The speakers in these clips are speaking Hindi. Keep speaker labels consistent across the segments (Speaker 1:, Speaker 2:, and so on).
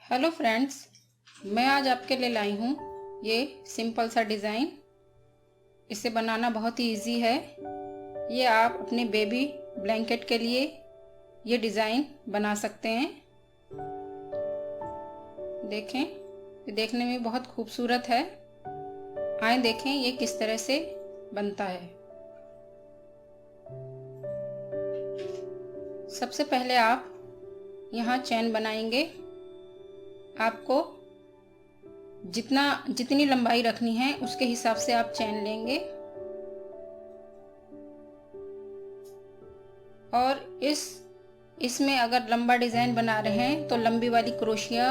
Speaker 1: हेलो फ्रेंड्स, मैं आज आपके लिए लाई हूँ ये सिंपल सा डिज़ाइन। इसे बनाना बहुत ही इजी है। ये आप अपने बेबी ब्लैंकेट के लिए ये डिज़ाइन बना सकते हैं। देखें, ये देखने में बहुत खूबसूरत है। आए देखें ये किस तरह से बनता है। सबसे पहले आप यहाँ चैन बनाएंगे। आपको जितनी लंबाई रखनी है उसके हिसाब से आप चैन लेंगे और इसमें अगर लंबा डिज़ाइन बना रहे हैं तो लंबी वाली क्रोशिया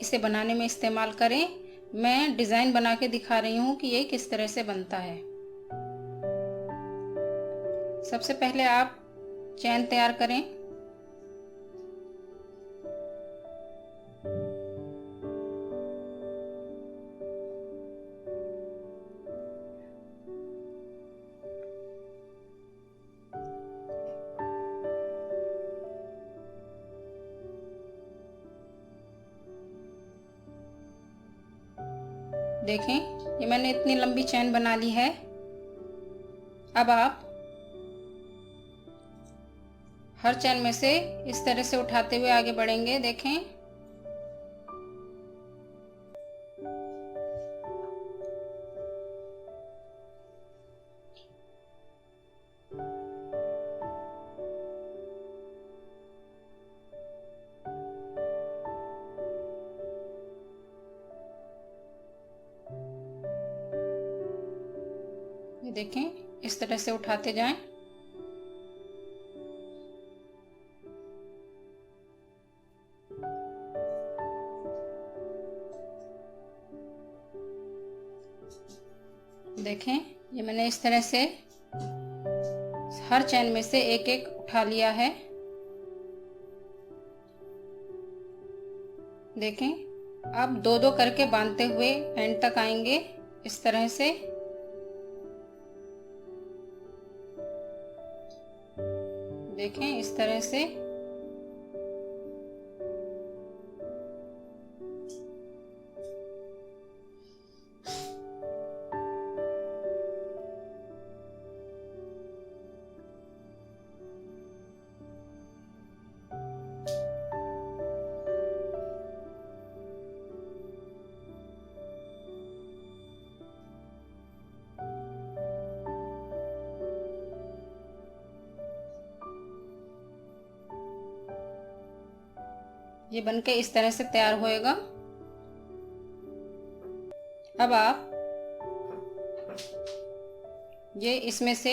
Speaker 1: इसे बनाने में इस्तेमाल करें। मैं डिज़ाइन बना के दिखा रही हूँ कि ये किस तरह से बनता है। सबसे पहले आप चैन तैयार करें। देखें, ये मैंने इतनी लंबी चैन बना ली है। अब आप हर चैन में से इस तरह से उठाते हुए आगे बढ़ेंगे। देखें, ये देखें, इस तरह से उठाते जाएं। देखें, ये मैंने इस तरह से हर चैन में से एक एक उठा लिया है। देखें, अब दो दो करके बांधते हुए एंड तक आएंगे इस तरह से। देखें, इस तरह से ये बनके इस तरह से तैयार होएगा। अब आप ये इसमें से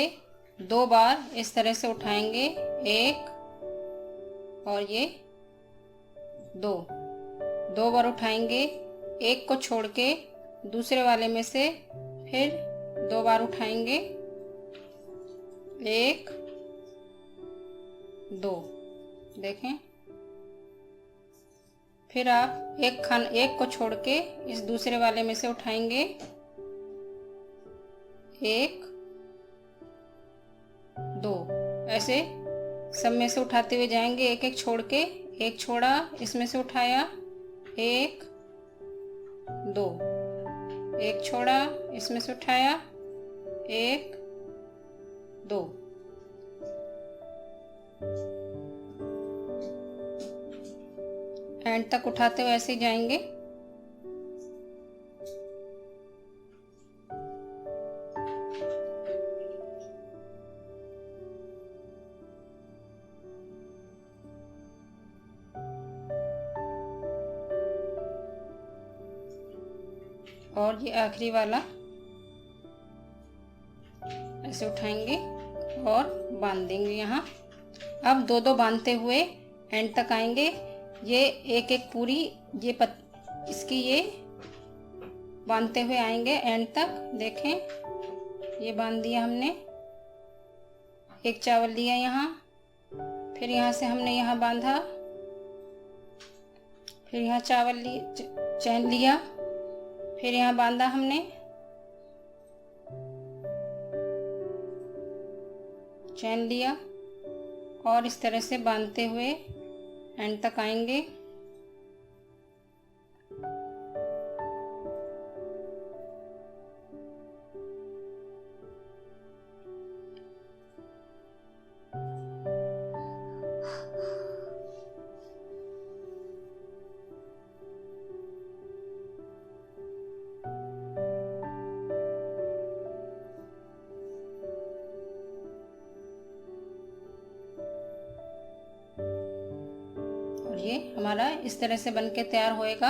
Speaker 1: दो बार इस तरह से उठाएंगे, एक और ये दो बार उठाएंगे। एक को छोड़ के दूसरे वाले में से फिर दो बार उठाएंगे, एक दो। देखें, फिर आप एक को छोड़ के इस दूसरे वाले में से उठाएंगे, एक दो। ऐसे सब में से उठाते हुए जाएंगे, एक एक छोड़ के। एक छोड़ा, इसमें से उठाया, एक दो। एक छोड़ा, इसमें से उठाया, एक दो। एंड तक उठाते हुए ऐसे ही जाएंगे। और ये आखिरी वाला ऐसे उठाएंगे और बांध देंगे यहाँ। अब दो दो बांधते हुए एंड तक आएंगे। ये एक एक पूरी इसकी ये बांधते हुए आएंगे एंड तक। देखें, ये बांध दिया हमने। एक चावल लिया यहाँ, फिर यहाँ से हमने यहाँ बांधा, फिर यहाँ चैन लिया, फिर यहाँ बांधा हमने, चैन लिया और इस तरह से बांधते हुए एंड तक आएंगे। हमारा इस तरह से बनके तैयार होएगा।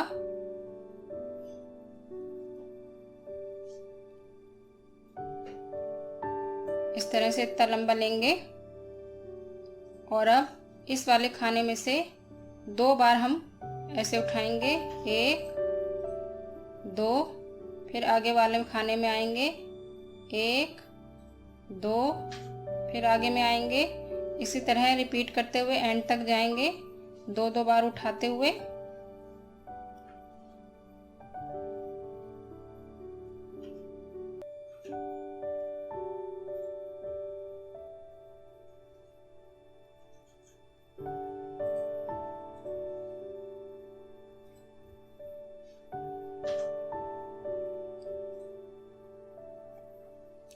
Speaker 1: इस तरह से इतना लंबा लेंगे और अब इस वाले खाने में से 2 बार हम ऐसे उठाएंगे, 1 2, फिर आगे वाले खाने में आएंगे, 1 2, फिर आगे में आएंगे। इसी तरह रिपीट करते हुए एंड तक जाएंगे, 2 बार उठाते हुए।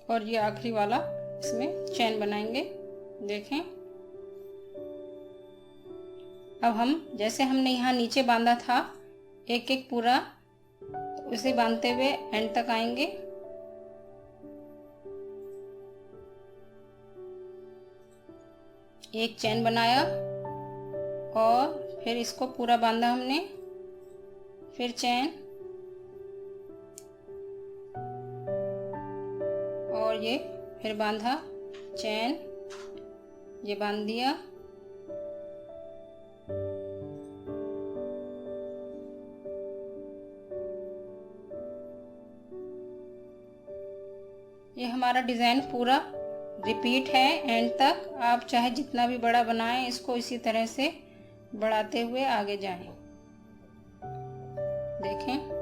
Speaker 1: और ये आखिरी वाला इसमें चैन बनाएंगे। देखें, अब हम जैसे हमने यहाँ नीचे बांधा था एक एक पूरा, तो उसे बांधते हुए एंड तक आएंगे। एक चैन बनाया और फिर इसको पूरा बांधा हमने, फिर चैन और ये फिर बांधा, चैन, ये बांध दिया। ये हमारा डिज़ाइन पूरा रिपीट है एंड तक। आप चाहे जितना भी बड़ा बनाएं, इसको इसी तरह से बढ़ाते हुए आगे जाएं। देखें,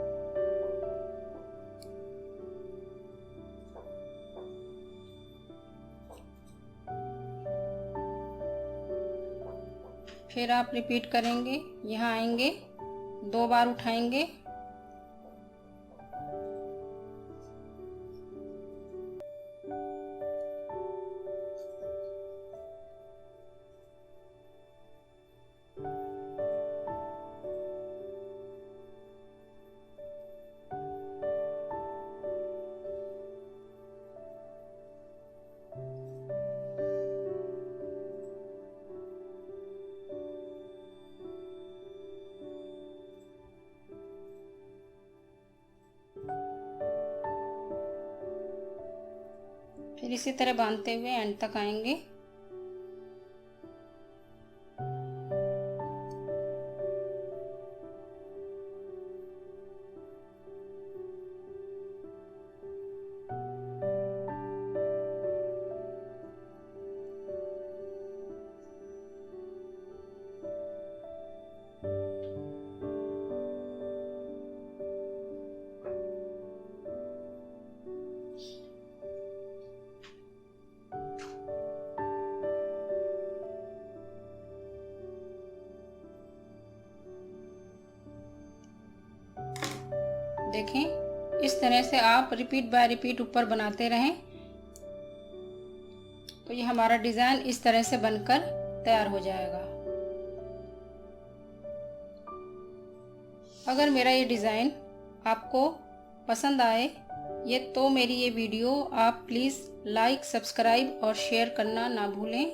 Speaker 1: फिर आप रिपीट करेंगे, यहाँ आएंगे, 2 बार उठाएंगे, फिर इसी तरह बांधते हुए एंड तक आएंगे। देखें, इस तरह से आप रिपीट बाय रिपीट ऊपर बनाते रहें तो ये हमारा डिज़ाइन इस तरह से बनकर तैयार हो जाएगा। अगर मेरा ये डिज़ाइन आपको पसंद आए तो मेरी ये वीडियो आप प्लीज़ लाइक, सब्सक्राइब और शेयर करना ना भूलें।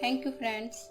Speaker 1: Thank you friends.